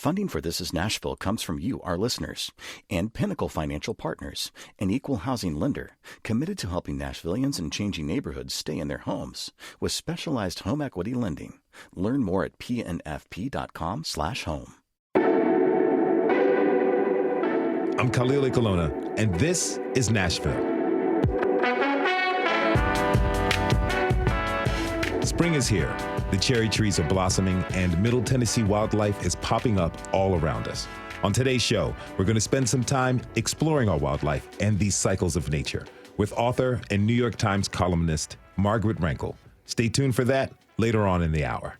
Funding for This Is Nashville comes from you, our listeners, and Pinnacle Financial Partners, an equal housing lender committed to helping Nashvillians in changing neighborhoods stay in their homes with specialized home equity lending. Learn more at pnfp.com/home. I'm Khalil Ekulona, and this is Nashville. Spring is here. The cherry trees are blossoming, and Middle Tennessee wildlife is popping up all around us. On today's show, we're going to spend some time exploring our wildlife and these cycles of nature with author and New York Times columnist Margaret Renkl. Stay tuned for that later on in the hour.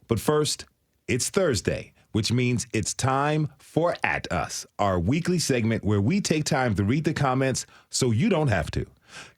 But first, it's Thursday, which means it's time for At Us, our weekly segment where we take time to read the comments so you don't have to.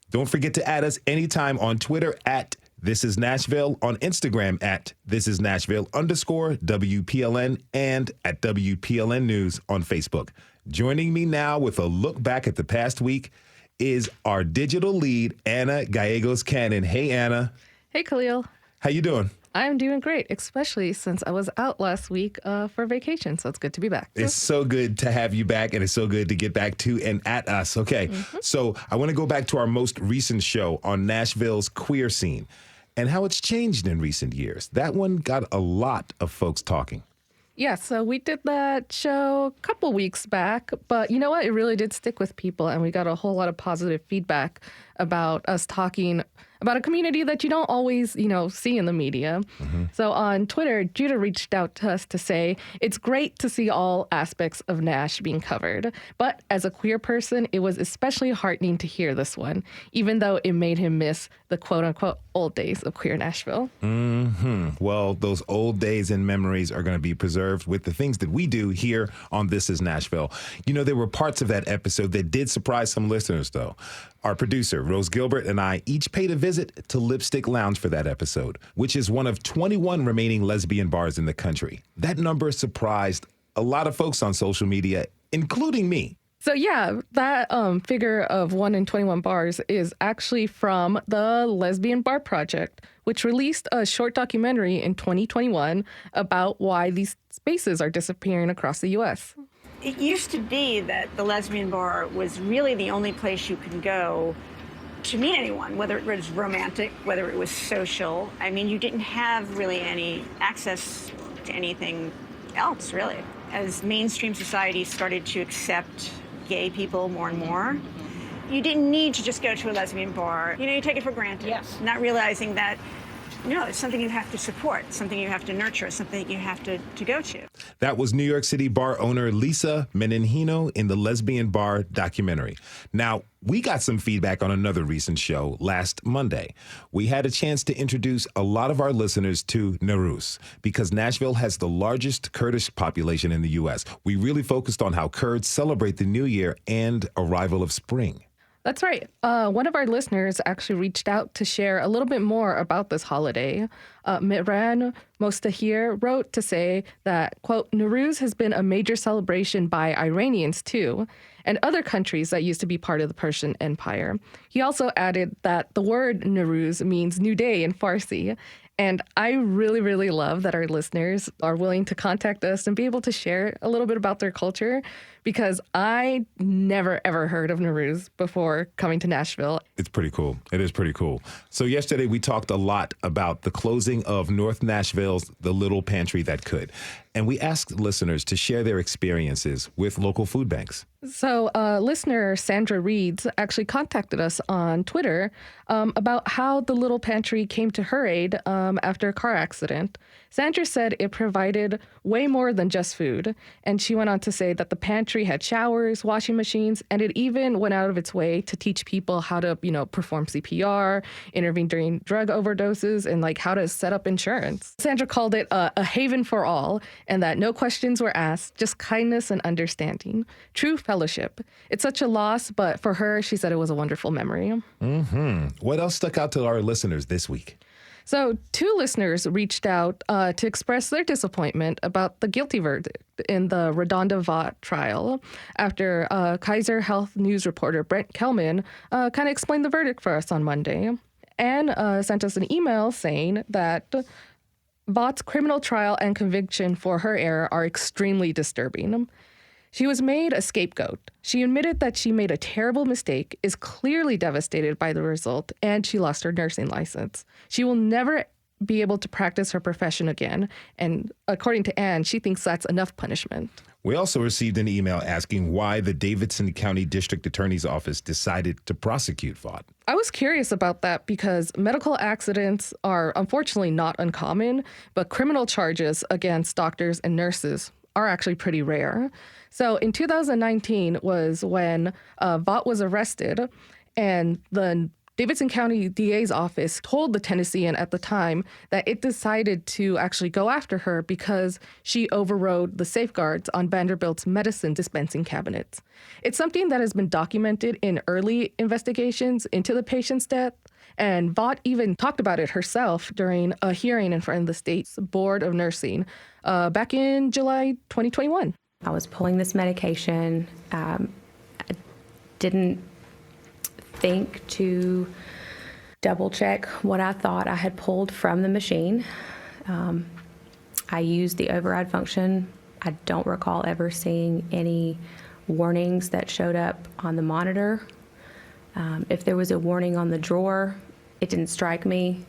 Don't forget to add us anytime on Twitter at This Is Nashville, on Instagram at This Is Nashville_WPLN, and at WPLN News on Facebook. Joining me now with a look back at the past week is our digital lead, Anna Gallegos-Cannon. Hey, Anna. Hey, Khalil. How you doing? I'm doing great, especially since I was out last week for vacation, so it's good to be back. It's so good to have you back, and it's so good to get back to and at us. Okay, So I want to go back to our most recent show on Nashville's queer scene and how it's changed in recent years. That one got a lot of folks talking. Yeah, so we did that show a couple weeks back, but you know what? It really did stick with people, and we got a whole lot of positive feedback about us talking about a community that you don't always, see in the media. So on Twitter, Judah reached out to us to say, it's great to see all aspects of Nash being covered, but as a queer person, it was especially heartening to hear this one, even though it made him miss the quote-unquote old days of queer Nashville. Well, those old days and memories are going to be preserved with the things that we do here on This Is Nashville. There were parts of that episode that did surprise some listeners, though. Our producer, Rose Gilbert, and I each paid a visit to Lipstick Lounge for that episode, which is one of 21 remaining lesbian bars in the country. That number surprised a lot of folks on social media, including me. So yeah, that figure of 1 in 21 bars is actually from the Lesbian Bar Project, which released a short documentary in 2021 about why these spaces are disappearing across the U.S. It used to be that the lesbian bar was really the only place you could go to meet anyone, whether it was romantic, whether it was social. I mean, you didn't have really any access to anything else, really. As mainstream society started to accept gay people more and more, you didn't need to just go to a lesbian bar. You take it for granted, not realizing that it's something you have to support, something you have to nurture, something you have to go to. That was New York City bar owner Lisa Menenhino in the Lesbian Bar documentary. Now, we got some feedback on another recent show last Monday. We had a chance to introduce a lot of our listeners to Newroz because Nashville has the largest Kurdish population in the U.S. We really focused on how Kurds celebrate the New Year and arrival of spring. That's right. One of our listeners actually reached out to share a little bit more about this holiday. Mitran Mostahir wrote to say that, quote, Newroz has been a major celebration by Iranians, too, and other countries that used to be part of the Persian Empire. He also added that the word Newroz means new day in Farsi. And I really, really love that our listeners are willing to contact us and be able to share a little bit about their culture, because I never, ever heard of Newroz before coming to Nashville. It's pretty cool. It is pretty cool. So yesterday we talked a lot about the closing of North Nashville's The Little Pantry That Could. And we asked listeners to share their experiences with local food banks. So listener Sandra Reeds actually contacted us on Twitter about how the Little Pantry came to her aid after a car accident. Sandra said it provided way more than just food. And she went on to say that the pantry had showers, washing machines, and it even went out of its way to teach people how to, perform CPR, intervene during drug overdoses, and how to set up insurance. Sandra called it a haven for all, and that no questions were asked, just kindness and understanding. True fellowship. It's such a loss, but for her, she said it was a wonderful memory. What else stuck out to our listeners this week? So 2 listeners reached out to express their disappointment about the guilty verdict in the RaDonda Vaught trial after Kaiser Health News reporter Brent Kelman kind of explained the verdict for us on Monday. And sent us an email saying that Vaught's criminal trial and conviction for her error are extremely disturbing. She was made a scapegoat. She admitted that she made a terrible mistake, is clearly devastated by the result, and she lost her nursing license. She will never be able to practice her profession again, and according to Anne, she thinks that's enough punishment. We also received an email asking why the Davidson County District Attorney's Office decided to prosecute Vaught. I was curious about that because medical accidents are unfortunately not uncommon, but criminal charges against doctors and nurses are actually pretty rare. So in 2019 was when Vaught was arrested, and the Davidson County DA's office told the Tennessean at the time that it decided to actually go after her because she overrode the safeguards on Vanderbilt's medicine dispensing cabinets. It's something that has been documented in early investigations into the patient's death, and Vaught even talked about it herself during a hearing in front of the state's Board of Nursing back in July 2021. I was pulling this medication. I didn't think to double check what I thought I had pulled from the machine. I used the override function. I don't recall ever seeing any warnings that showed up on the monitor. If there was a warning on the drawer, it didn't strike me.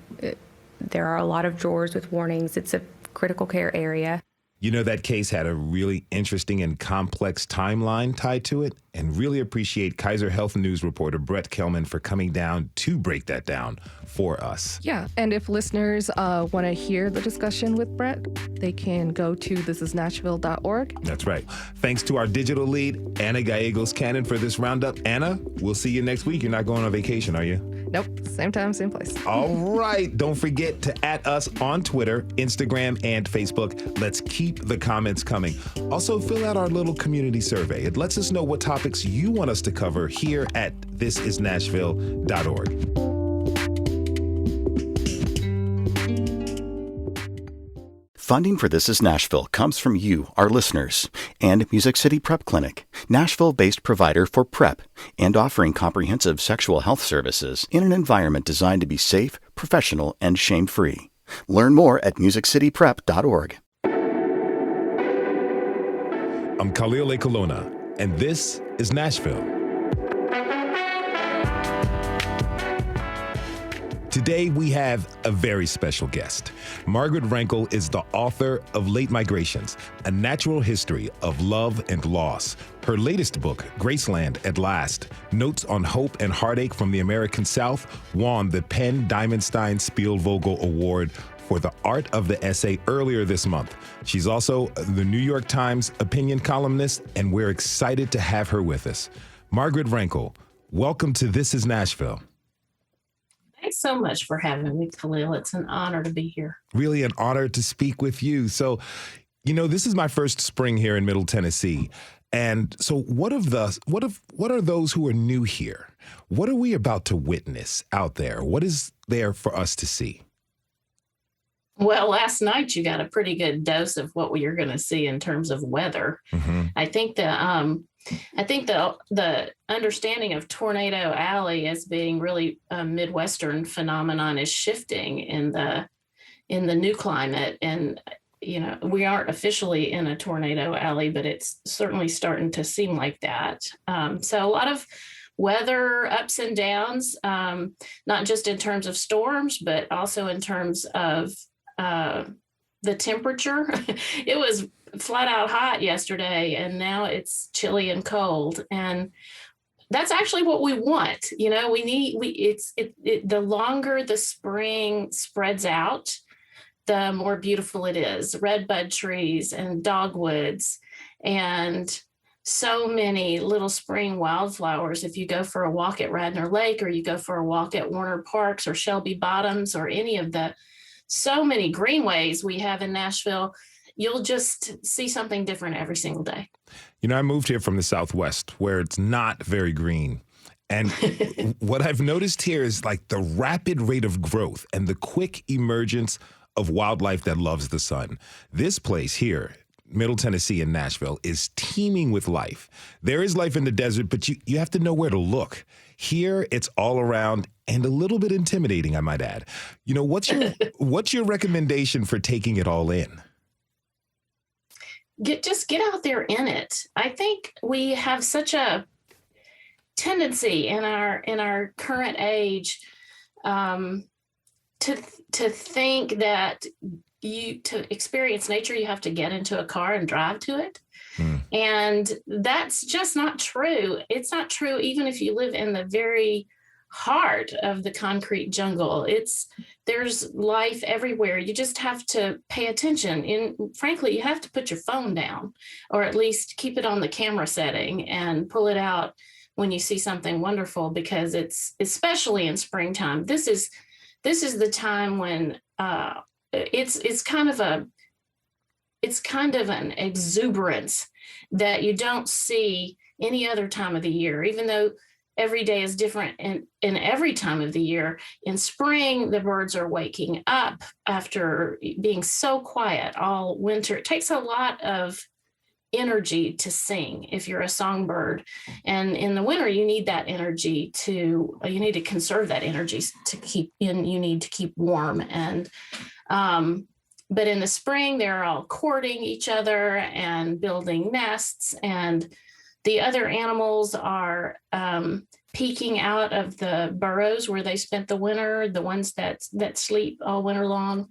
There are a lot of drawers with warnings. It's a critical care area. You know, that case had a really interesting and complex timeline tied to it, and really appreciate Kaiser Health News reporter Brett Kelman for coming down to break that down for us. Yeah, and if listeners want to hear the discussion with Brett, they can go to thisisnashville.org. That's right. Thanks to our digital lead, Anna Gallegos-Cannon, for this roundup. Anna, we'll see you next week. You're not going on vacation, are you? Nope, same time, same place. All right. Don't forget to @ us on Twitter, Instagram, and Facebook. Let's keep the comments coming. Also, fill out our little community survey. It lets us know what topics you want us to cover here at thisisnashville.org. Funding for This Is Nashville comes from you, our listeners, and Music City Prep Clinic, Nashville-based provider for PrEP and offering comprehensive sexual health services in an environment designed to be safe, professional, and shame-free. Learn more at musiccityprep.org. I'm Khalil Ekulona, and this is Nashville. Today, we have a very special guest. Margaret Renkl is the author of Late Migrations, A Natural History of Love and Loss. Her latest book, Graceland at Last, Notes on Hope and Heartache from the American South, won the Penn Diamondstein Spielvogel Award for the art of the essay earlier this month. She's also the New York Times opinion columnist, and we're excited to have her with us. Margaret Renkl, welcome to This Is Nashville. Thanks so much for having me, Khalil. It's an honor to be here. Really an honor to speak with you. So, you know, this is my first spring here in Middle Tennessee. And so what are those who are new here? What are we about to witness out there? What is there for us to see? Well, last night you got a pretty good dose of what you're going to see in terms of weather. Mm-hmm. I think the understanding of Tornado Alley as being really a Midwestern phenomenon is shifting in the new climate. And, you know, we aren't officially in a tornado alley, but it's certainly starting to seem like that. So a lot of weather ups and downs, not just in terms of storms, but also in terms of the temperature. It was flat out hot yesterday, and now it's chilly and cold. And that's actually what we want. You know, the longer the spring spreads out, the more beautiful it is. Redbud trees and dogwoods and so many little spring wildflowers. If you go for a walk at Radnor Lake, or you go for a walk at Warner Parks or Shelby Bottoms, or any of the so many greenways we have in Nashville, you'll just see something different every single day. You know, I moved here from the Southwest, where it's not very green. And what I've noticed here is like the rapid rate of growth and the quick emergence of wildlife that loves the sun. This place here, Middle Tennessee and Nashville, is teeming with life. There is life in the desert, but you have to know where to look. Here, it's all around and a little bit intimidating, I might add. You know, what's your recommendation for taking it all in? Just get out there in it. I think we have such a tendency in our current age to think that to experience nature, you have to get into a car and drive to it. And that's just not true. It's not true even if you live in the very heart of the concrete jungle. There's life everywhere. You just have to pay attention. And frankly, you have to put your phone down, or at least keep it on the camera setting and pull it out when you see something wonderful, because it's, especially in springtime, this is the time when it's kind of an exuberance that you don't see any other time of the year, even though every day is different in every time of the year. In spring, the birds are waking up after being so quiet all winter. It takes a lot of energy to sing if you're a songbird. And in the winter, you need that energy you need to conserve that energy you need to keep warm. And, but in the spring, they're all courting each other and building nests, and the other animals are peeking out of the burrows where they spent the winter, the ones that sleep all winter long.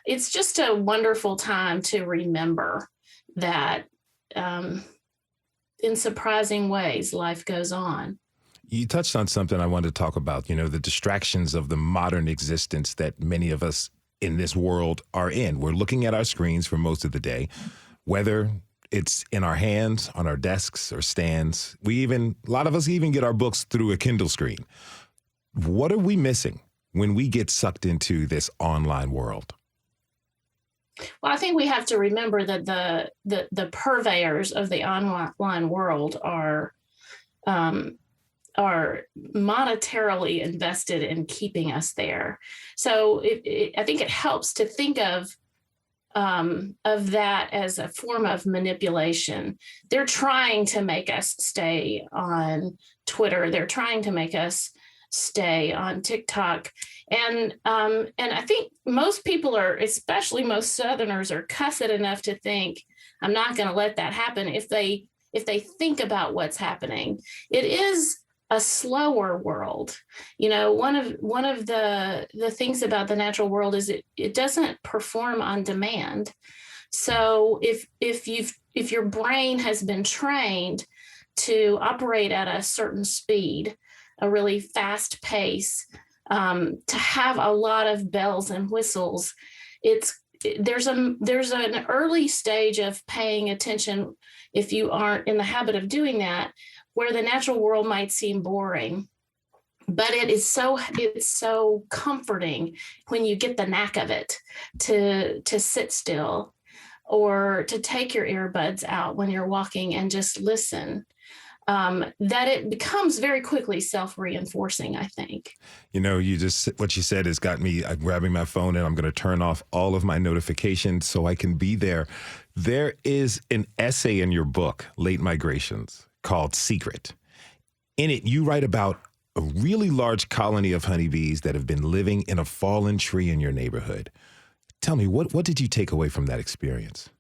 It's just a wonderful time to remember that in surprising ways, life goes on. You touched on something I wanted to talk about, the distractions of the modern existence that many of us in this world are in. We're looking at our screens for most of the day, whether it's in our hands, on our desks or stands. A lot of us even get our books through a Kindle screen. What are we missing when we get sucked into this online world? Well, I think we have to remember that the purveyors of the online world are monetarily invested in keeping us there. So I think it helps to think of that as a form of manipulation. They're trying to make us stay on Twitter. They're trying to make us stay on TikTok. And I think most people are, especially most Southerners, are cussed enough to think, I'm not going to let that happen. If they think about what's happening, it is a slower world. One of the things about the natural world is it doesn't perform on demand. So if your brain has been trained to operate at a certain speed, a really fast pace, to have a lot of bells and whistles, there's an early stage of paying attention, if you aren't in the habit of doing that, where the natural world might seem boring. But it's so comforting when you get the knack of it, to sit still or to take your earbuds out when you're walking and just listen. That it becomes very quickly self-reinforcing, I think. What you said has got me grabbing my phone, and I'm going to turn off all of my notifications so I can be there. There is an essay in your book, Late Migrations, called Secret. In it, you write about a really large colony of honeybees that have been living in a fallen tree in your neighborhood. Tell me, what did you take away from that experience?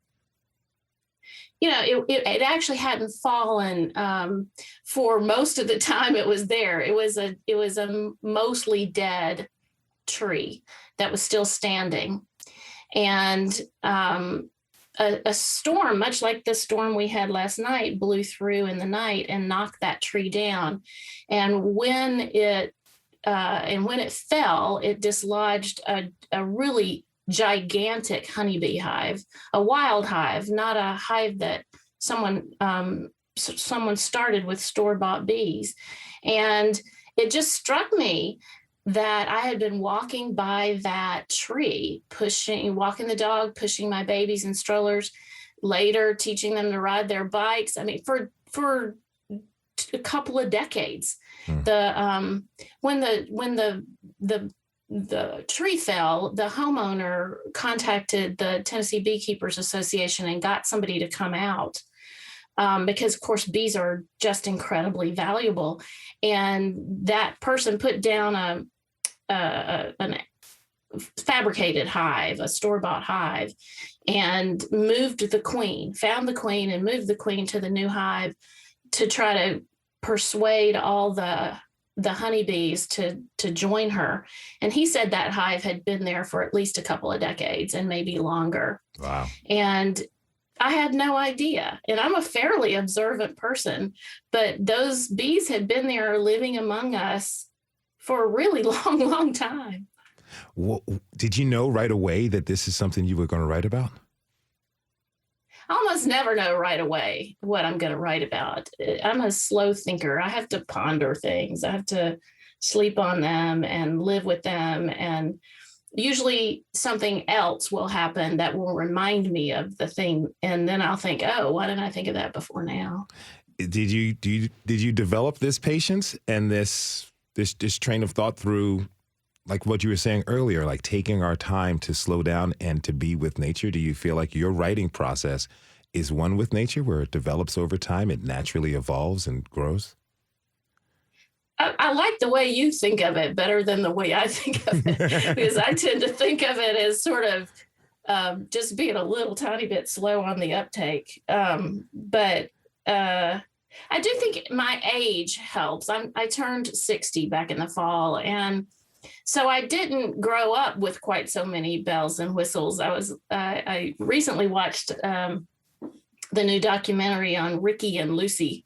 It actually hadn't fallen for most of the time it was there. It was a mostly dead tree that was still standing. And a storm, much like the storm we had last night, blew through in the night and knocked that tree down. And when it fell, it dislodged a really gigantic honeybee hive, a wild hive, not a hive that someone started with store-bought bees. And it just struck me that I had been walking by that tree, walking the dog, pushing my babies in strollers, later teaching them to ride their bikes. I mean, for a couple of decades. When the the tree fell, the homeowner contacted the Tennessee Beekeepers Association and got somebody to come out. Because, of course, bees are just incredibly valuable. And that person put down an fabricated hive, a store-bought hive, and moved the queen, found the queen and moved the queen to the new hive to try to persuade all the honeybees to join her. And he said that hive had been there for at least a couple of decades and maybe longer. Wow. And I had no idea. And I'm a fairly observant person, but those bees had been there living among us for a really long time. Well, did you know right away that this is something you were going to write about? I almost never know right away what I'm going to write about. I'm a slow thinker. I have to ponder things. I have to sleep on them and live with them. And usually something else will happen that will remind me of the thing. And then I'll think, oh, why didn't I think of that before now? Did you develop this patience and this train of thought through, like what you were saying earlier, like taking our time to slow down and to be with nature? Do you feel like your writing process is one with nature, where it develops over time, it naturally evolves and grows? I like the way you think of it better than the way I think of it, because I tend to think of it as sort of just being a little tiny bit slow on the uptake. But I do think my age helps. I turned 60 back in the fall, and so I didn't grow up with quite so many bells and whistles. I recently watched the new documentary on Ricky and Lucy.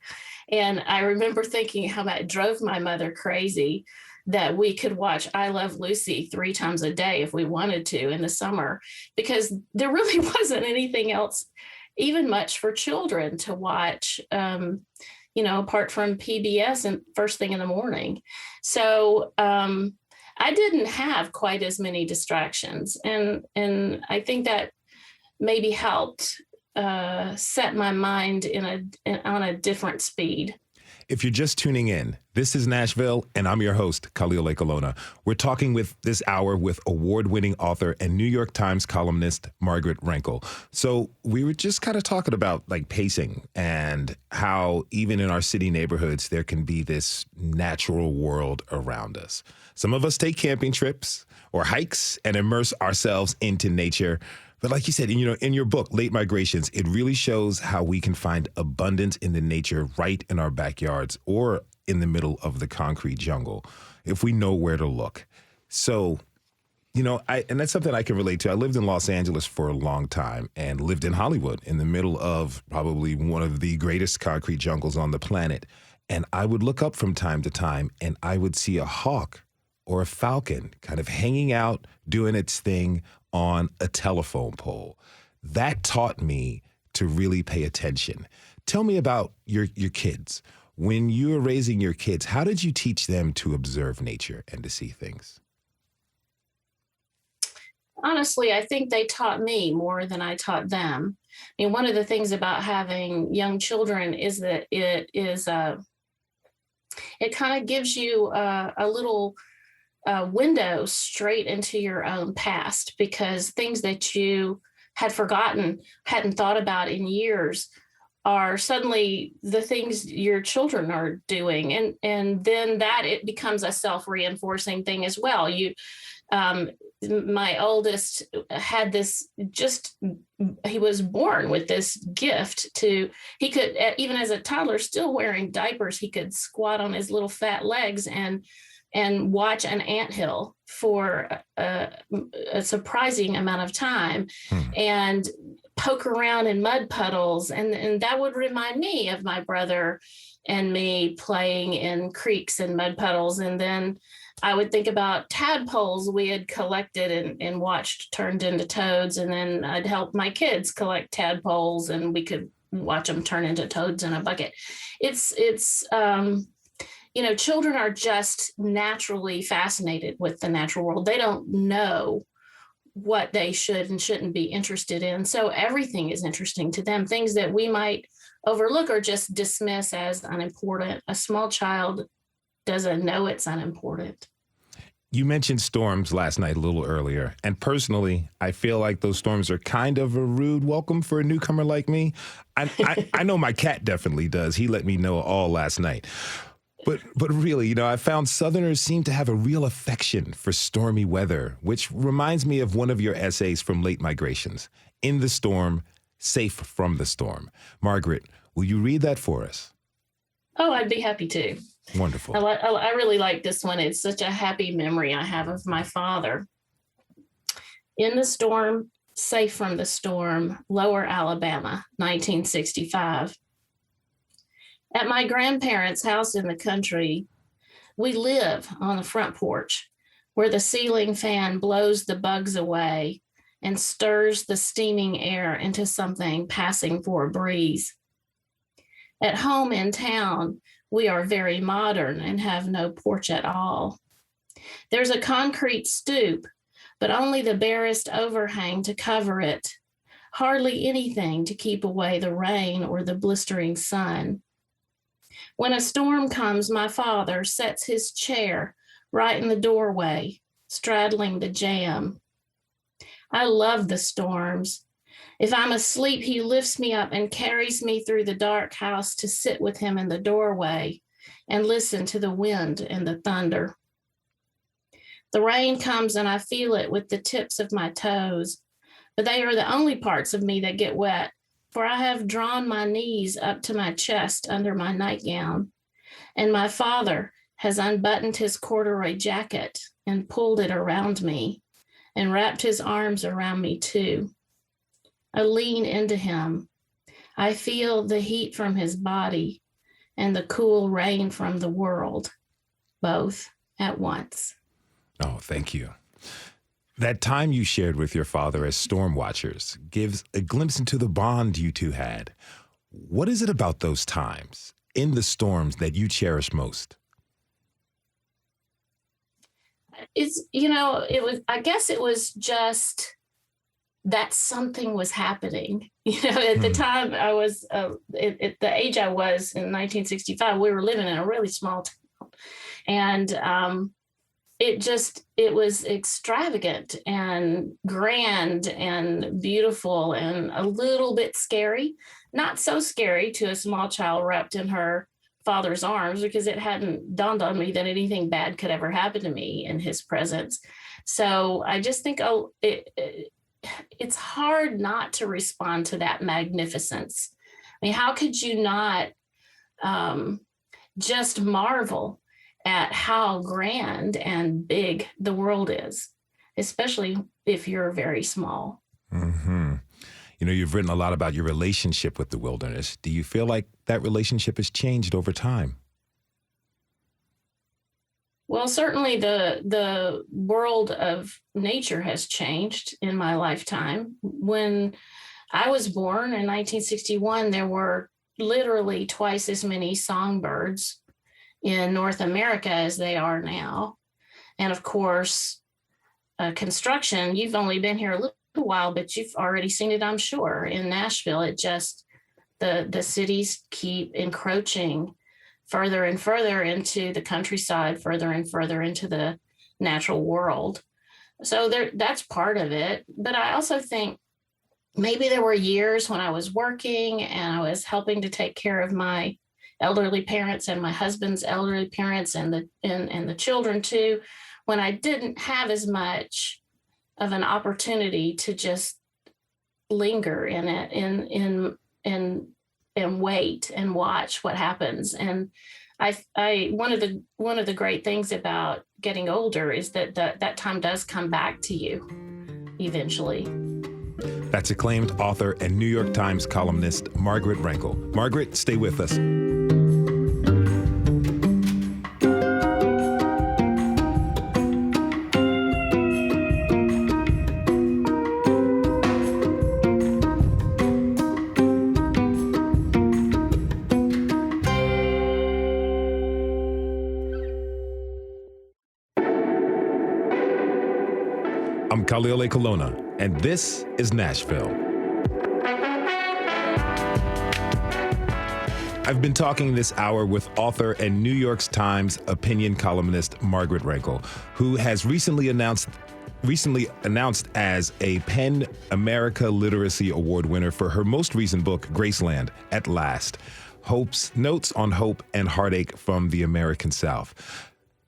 And I remember thinking how that drove my mother crazy, that we could watch I Love Lucy 3 times a day if we wanted to in the summer, because there really wasn't anything else, even much for children to watch, apart from PBS and first thing in the morning. So I didn't have quite as many distractions. And I think that maybe helped set my mind on a different speed. If you're just tuning in, this is Nashville, and I'm your host, Khalil Ekulona. We're talking with this hour with award-winning author and New York Times columnist Margaret Renkl. So we were just kind of talking about like pacing and how even in our city neighborhoods, there can be this natural world around us. Some of us take camping trips or hikes and immerse ourselves into nature. But like you said, in your book, Late Migrations, it really shows how we can find abundance in the nature right in our backyards or in the middle of the concrete jungle if we know where to look. So, and that's something I can relate to. I lived in Los Angeles for a long time and lived in Hollywood in the middle of probably one of the greatest concrete jungles on the planet. And I would look up from time to time and I would see a hawk or a falcon kind of hanging out, doing its thing on a telephone pole. That taught me to really pay attention. Tell me about your kids. When you were raising your kids, how did you teach them to observe nature and to see things? Honestly, I think they taught me more than I taught them. I mean, one of the things about having young children is that it kind of gives you a little window straight into your own past, because things that you had forgotten, hadn't thought about in years, are suddenly the things your children are doing. And then that it becomes a self-reinforcing thing as well. My oldest had this, he was born with this gift he could, even as a toddler, still wearing diapers, he could squat on his little fat legs and watch an anthill for a surprising amount of time and poke around in mud puddles. And that would remind me of my brother and me playing in creeks and mud puddles. And then I would think about tadpoles we had collected and watched turned into toads. And then I'd help my kids collect tadpoles and we could watch them turn into toads in a bucket. Children are just naturally fascinated with the natural world. They don't know what they should and shouldn't be interested in. So everything is interesting to them. Things that we might overlook or just dismiss as unimportant. A small child doesn't know it's unimportant. You mentioned storms last night a little earlier, and personally, I feel like those storms are kind of a rude welcome for a newcomer like me. I know my cat definitely does. He let me know all last night. But really, I found Southerners seem to have a real affection for stormy weather, which reminds me of one of your essays from Late Migrations, In the Storm, Safe from the Storm. Margaret, will you read that for us? Oh, I'd be happy to. Wonderful. I really like this one. It's such a happy memory I have of my father. In the Storm, Safe from the Storm, Lower Alabama, 1965. At my grandparents' house in the country, we live on the front porch where the ceiling fan blows the bugs away and stirs the steaming air into something passing for a breeze. At home in town, we are very modern and have no porch at all. There's a concrete stoop, but only the barest overhang to cover it, hardly anything to keep away the rain or the blistering sun. When a storm comes, my father sets his chair right in the doorway, straddling the jamb. I love the storms. If I'm asleep, he lifts me up and carries me through the dark house to sit with him in the doorway and listen to the wind and the thunder. The rain comes and I feel it with the tips of my toes, but they are the only parts of me that get wet, for I have drawn my knees up to my chest under my nightgown, and my father has unbuttoned his corduroy jacket and pulled it around me and wrapped his arms around me too. I lean into him. I feel the heat from his body and the cool rain from the world, both at once. Oh, thank you. That time you shared with your father as storm watchers gives a glimpse into the bond you two had. What is it about those times in the storms that you cherish most? I guess it was just that something was happening. At the time I was, at the age I was in 1965, we were living in a really small town. And it was extravagant and grand and beautiful and a little bit scary. Not so scary to a small child wrapped in her father's arms, because it hadn't dawned on me that anything bad could ever happen to me in his presence. So I just think, it's hard not to respond to that magnificence. I mean, how could you not just marvel at how grand and big the world is, especially if you're very small? Mm-hmm. You've written a lot about your relationship with the wilderness. Do you feel like that relationship has changed over time? Well, certainly the world of nature has changed in my lifetime. When I was born in 1961, there were literally twice as many songbirds in North America as they are now. And of course, construction, you've only been here a little while, but you've already seen it, I'm sure. In Nashville, the cities keep encroaching further and further into the countryside, further and further into the natural world. So that's part of it. But I also think maybe there were years when I was working and I was helping to take care of my elderly parents and my husband's elderly parents and the children too, when I didn't have as much of an opportunity to just linger in it and wait and watch what happens. And I one of the great things about getting older is that time does come back to you eventually. That's acclaimed author and New York Times columnist Margaret Renkl. Margaret, stay with us. I'm Khalil Ekulona, and this is Nashville. I've been talking this hour with author and New York Times opinion columnist Margaret Renkl, who has recently announced as a PEN America Literacy Award winner for her most recent book, Graceland, At Last, Notes on Hope and Heartache from the American South.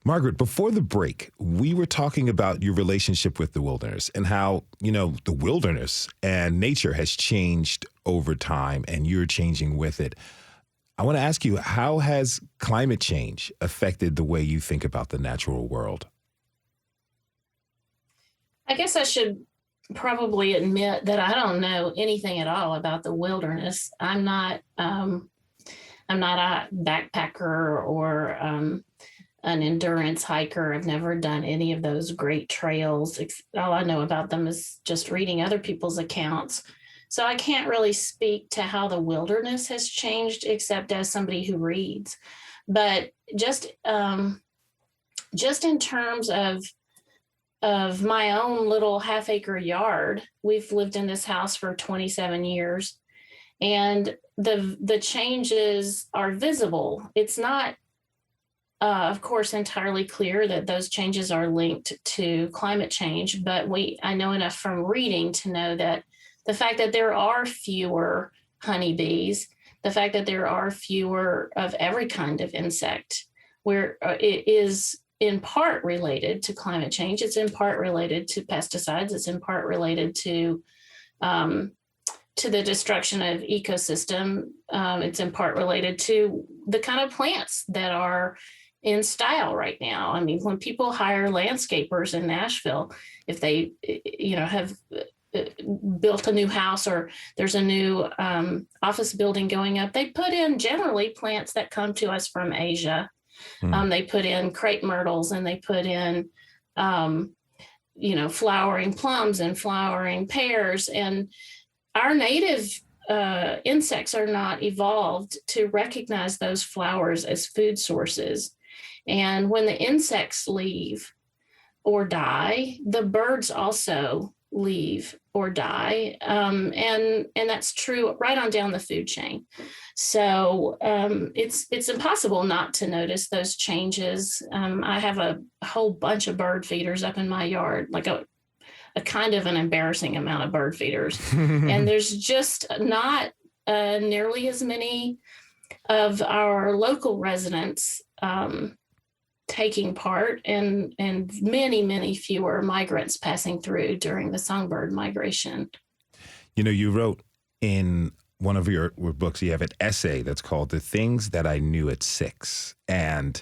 Margaret, before the break, we were talking about your relationship with the wilderness and how, the wilderness and nature has changed over time and you're changing with it. I want to ask you, how has climate change affected the way you think about the natural world? I guess I should probably admit that I don't know anything at all about the wilderness. I'm not a backpacker or an endurance hiker. I've never done any of those great trails. All I know about them is just reading other people's accounts. So I can't really speak to how the wilderness has changed, except as somebody who reads. But just in terms of my own little half-acre yard, we've lived in this house for 27 years, and the changes are visible. It's not, of course, entirely clear that those changes are linked to climate change, but I know enough from reading to know that the fact that there are fewer honeybees, the fact that there are fewer of every kind of insect, where it is in part related to climate change, it's in part related to pesticides, it's in part related to the destruction of ecosystem, it's in part related to the kind of plants that are in style right now. I mean, when people hire landscapers in Nashville, if they, have built a new house or there's a new office building going up, they put in generally plants that come to us from Asia. They put in crepe myrtles and they put in, flowering plums and flowering pears. And our native insects are not evolved to recognize those flowers as food sources. And when the insects leave or die, the birds also leave or die. And that's true right on down the food chain. So it's impossible not to notice those changes. I have a whole bunch of bird feeders up in my yard, like a kind of an embarrassing amount of bird feeders. And there's just not nearly as many of our local residents taking part, and many, many fewer migrants passing through during the songbird migration. You wrote in one of your books, you have an essay that's called "The Things That I Knew at 6." And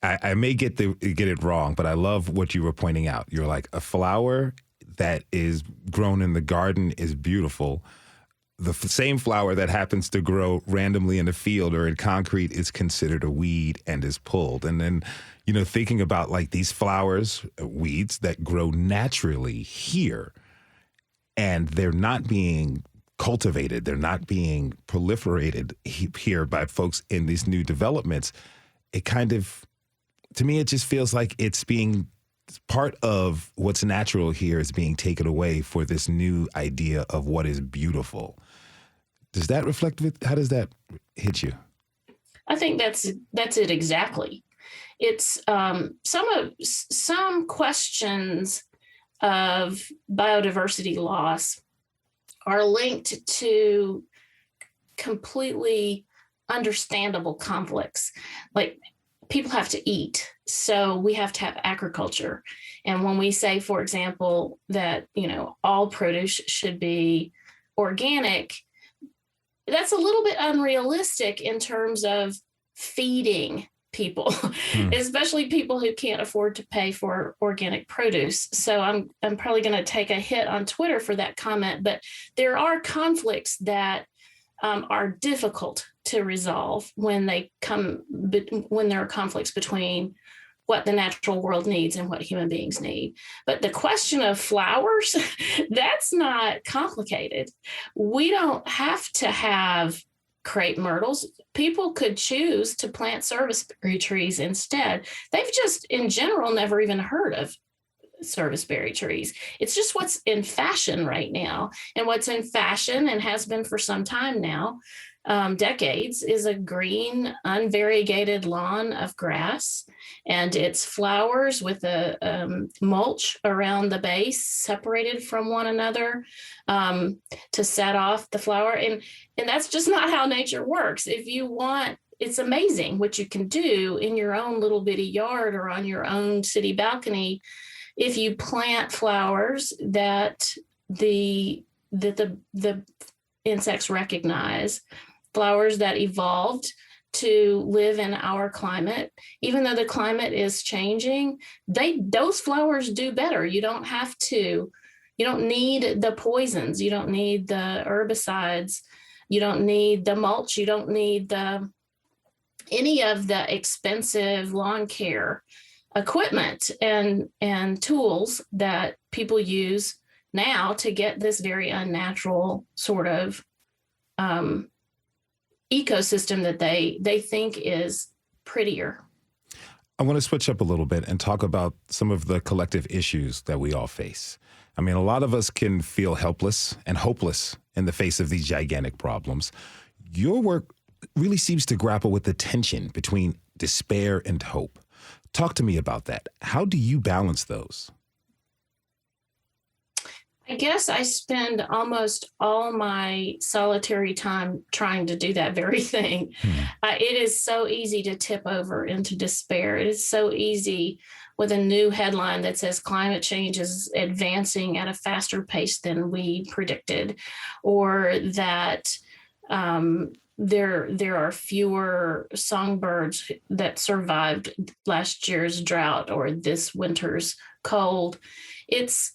I may get it wrong, but I love what you were pointing out. You're like, a flower that is grown in the garden is beautiful. The same flower that happens to grow randomly in a field or in concrete is considered a weed and is pulled. And then, thinking about like these flowers, weeds that grow naturally here, and they're not being cultivated, they're not being proliferated here by folks in these new developments. It kind of, to me, it just feels like it's being part of what's natural here is being taken away for this new idea of what is beautiful. Does that reflect it? How does that hit you? I think that's it exactly. It's some questions of biodiversity loss are linked to completely understandable conflicts. Like, people have to eat, so we have to have agriculture. And when we say, for example, that all produce should be organic, that's a little bit unrealistic in terms of feeding people, especially people who can't afford to pay for organic produce. So I'm probably going to take a hit on Twitter for that comment, but there are conflicts that are difficult to resolve when there are conflicts between what the natural world needs and what human beings need. But the question of flowers, that's not complicated. We don't have to have crepe myrtles. People could choose to plant serviceberry trees instead. They've just, in general, never even heard of serviceberry trees. It's just what's in fashion right now. And what's in fashion, and has been for some time now, decades is a green, unvariegated lawn of grass, and it's flowers with a mulch around the base, separated from one another to set off the flower. And that's just not how nature works. If you want, it's amazing what you can do in your own little bitty yard or on your own city balcony if you plant flowers that the insects recognize, flowers that evolved to live in our climate. Even though the climate is changing, those flowers do better. You don't need the poisons, you don't need the herbicides, you don't need the mulch, you don't need any of the expensive lawn care equipment and tools that people use now to get this very unnatural sort of ecosystem that they think is prettier. I want to switch up a little bit and talk about some of the collective issues that we all face. I mean, a lot of us can feel helpless and hopeless in the face of these gigantic problems. Your work really seems to grapple with the tension between despair and hope. Talk to me about that. How do you balance those? I guess I spend almost all my solitary time trying to do that very thing. It is so easy to tip over into despair. It is so easy with a new headline that says climate change is advancing at a faster pace than we predicted, or that there are fewer songbirds that survived last year's drought or this winter's cold. It's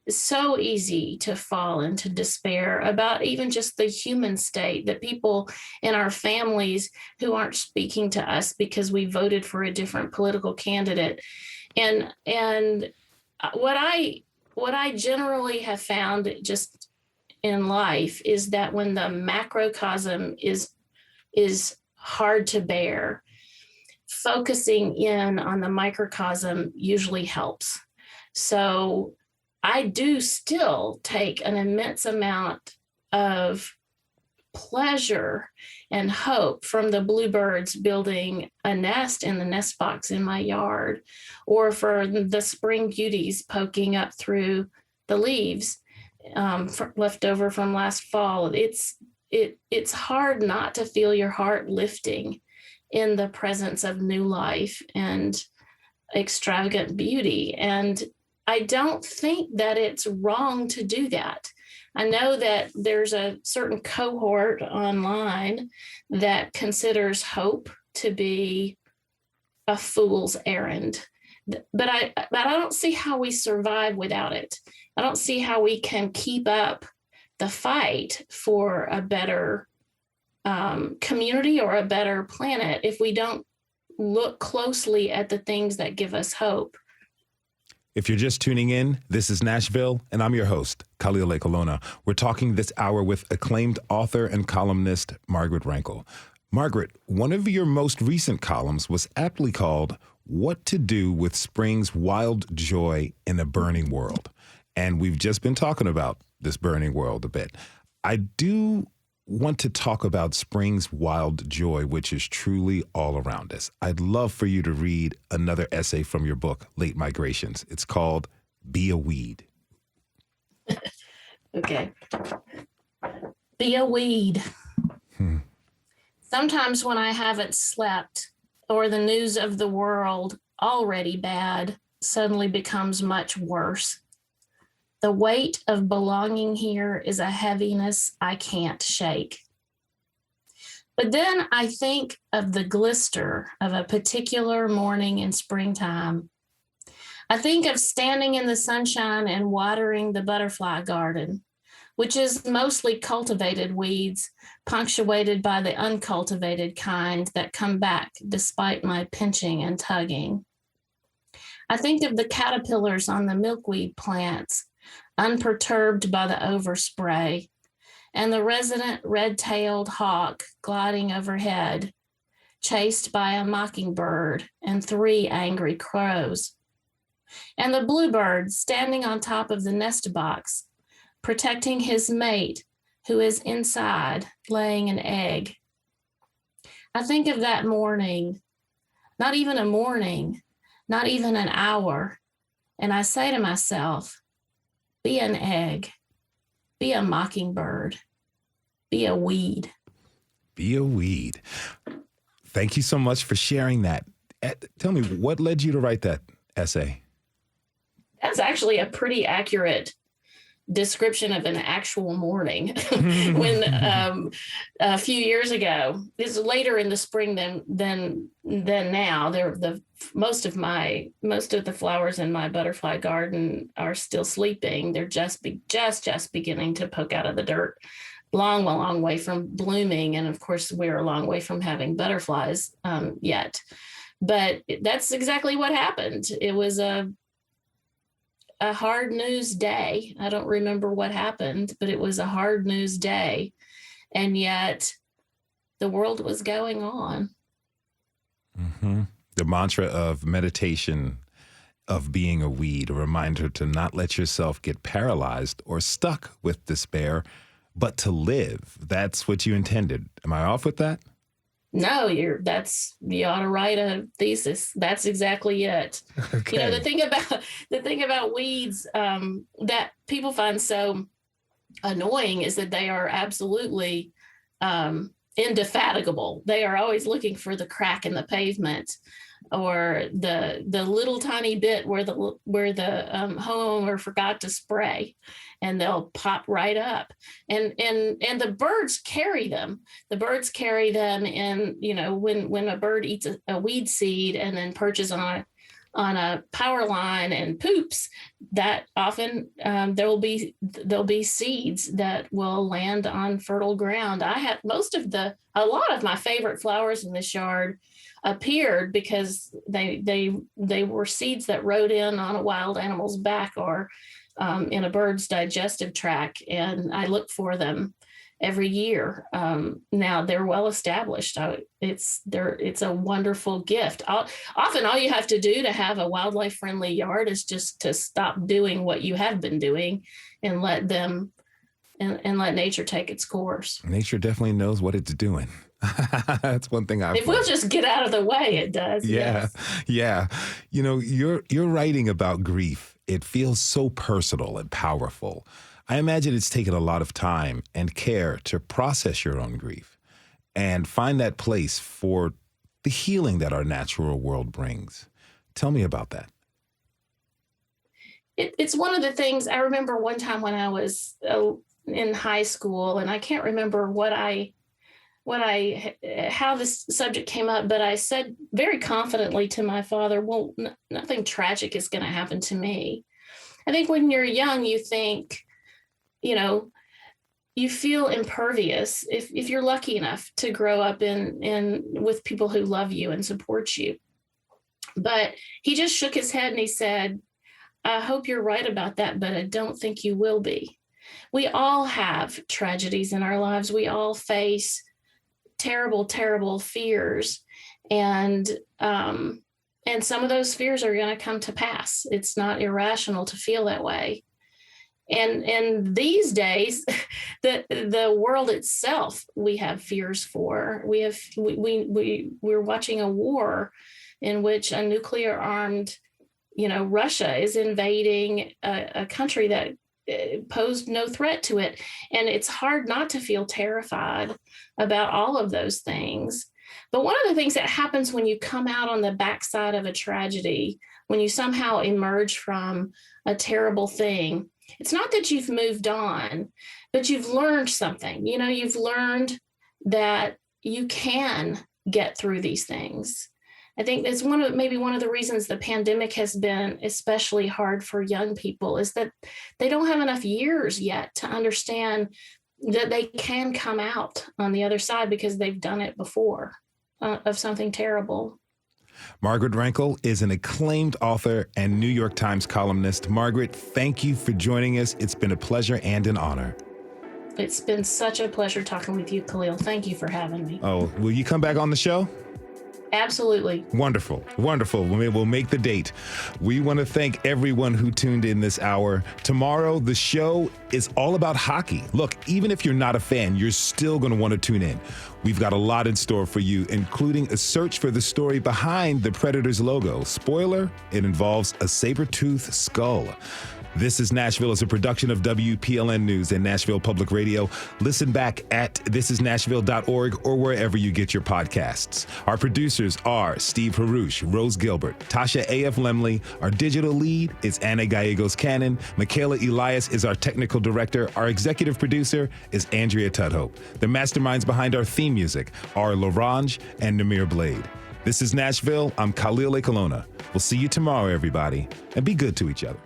so easy to fall into despair about even just the human state, that people in our families who aren't speaking to us because we voted for a different political candidate. And what I generally have found just in life is that when the macrocosm is hard to bear, focusing in on the microcosm usually helps. So I do still take an immense amount of pleasure and hope from the bluebirds building a nest in the nest box in my yard, or for the spring beauties poking up through the leaves left over from last fall. It's hard not to feel your heart lifting in the presence of new life and extravagant beauty. And I don't think that it's wrong to do that. I know that there's a certain cohort online that considers hope to be a fool's errand, but I don't see how we survive without it. I don't see how we can keep up the fight for a better community or a better planet if we don't look closely at the things that give us hope. If you're just tuning in, this is Nashville, and I'm your host, Khalil Ekulona. We're talking this hour with acclaimed author and columnist Margaret Renkl. Margaret, one of your most recent columns was aptly called What to Do with Spring's Wild Joy in a Burning World. And we've just been talking about this burning world a bit. I do want to talk about spring's wild joy, which is truly all around us. I'd love for you to read another essay from your book, Late Migrations. It's called Be a Weed. Okay. Be a weed. Sometimes when I haven't slept or the news of the world, already bad, suddenly becomes much worse. The weight of belonging here is a heaviness I can't shake. But then I think of the glister of a particular morning in springtime. I think of standing in the sunshine and watering the butterfly garden, which is mostly cultivated weeds, punctuated by the uncultivated kind that come back despite my pinching and tugging. I think of the caterpillars on the milkweed plants, unperturbed by the overspray, and the resident red-tailed hawk gliding overhead, chased by a mockingbird and 3 angry crows, and the bluebird standing on top of the nest box, protecting his mate who is inside laying an egg. I think of that morning, not even a morning, not even an hour, and I say to myself, be an egg, be a mockingbird, be a weed. Be a weed. Thank you so much for sharing that. Tell me, what led you to write that essay? That's actually a pretty accurate description of an actual morning. When a few years ago, this is later in the spring than now. Most of the flowers in my butterfly garden are still sleeping. They're just beginning to poke out of the dirt. Long way from blooming, and of course we're a long way from having butterflies yet. But that's exactly what happened. It was a hard news day. I don't remember what happened, but it was a hard news day. And yet the world was going on. Mm-hmm. The mantra of meditation, of being a weed, a reminder to not let yourself get paralyzed or stuck with despair, but to live. That's what you intended. Am I off with that? No, you ought to write a thesis. That's exactly it. Okay. You know, the thing about weeds that people find so annoying is that they are absolutely indefatigable. They are always looking for the crack in the pavement, or the little tiny bit where the homeowner forgot to spray, and they'll pop right up. And the birds carry them. The birds carry them in, you know, when a bird eats a weed seed and then perches on a power line and poops, that often there'll be seeds that will land on fertile ground. I have a lot of my favorite flowers in this yard appeared because they were seeds that rode in on a wild animal's back or in a bird's digestive tract, and I look for them every year. Now they're well established. It's a wonderful gift. Often all you have to do to have a wildlife friendly yard is just to stop doing what you have been doing and let nature take its course. Nature definitely knows what it's doing. That's one thing I've. If we'll just get out of the way, it does. Yeah, yes. Yeah. You know, you're writing about grief. It feels so personal and powerful. I imagine it's taken a lot of time and care to process your own grief and find that place for the healing that our natural world brings. Tell me about that. It's one of the things I remember one time when I was in high school, and I can't remember how this subject came up, but I said very confidently to my father, well, nothing tragic is going to happen to me. I think when you're young, you think, you know, you feel impervious if you're lucky enough to grow up with people who love you and support you. But he just shook his head and he said, I hope you're right about that, but I don't think you will be. We all have tragedies in our lives. We all face terrible, terrible fears. And some of those fears are going to come to pass. It's not irrational to feel that way. And these days, the world itself, we have fears for. We're watching a war in which a nuclear armed, Russia is invading a country that posed no threat to it. And it's hard not to feel terrified about all of those things. But one of the things that happens when you come out on the backside of a tragedy, when you somehow emerge from a terrible thing, it's not that you've moved on, but you've learned something. You've learned that you can get through these things. I think that's maybe one of the reasons the pandemic has been especially hard for young people, is that they don't have enough years yet to understand that they can come out on the other side because they've done it before of something terrible. Margaret Renkl is an acclaimed author and New York Times columnist. Margaret, thank you for joining us. It's been a pleasure and an honor. It's been such a pleasure talking with you, Khalil. Thank you for having me. Oh, will you come back on the show? Absolutely. Wonderful. Wonderful. We'll make the date. We want to thank everyone who tuned in this hour. Tomorrow, the show is all about hockey. Look, even if you're not a fan, you're still going to want to tune in. We've got a lot in store for you, including a search for the story behind the Predators logo. Spoiler, it involves a saber-toothed skull. This is Nashville is a production of WPLN News and Nashville Public Radio. Listen back at thisisnashville.org or wherever you get your podcasts. Our producers are Steve Harouche, Rose Gilbert, Tasha A.F. Lemley. Our digital lead is Anna Gallegos-Cannon. Michaela Elias is our technical director. Our executive producer is Andrea Tudhope. The masterminds behind our theme music are Larange and Namir Blade. This is Nashville. I'm Khalil Ekulona. We'll see you tomorrow, everybody, and be good to each other.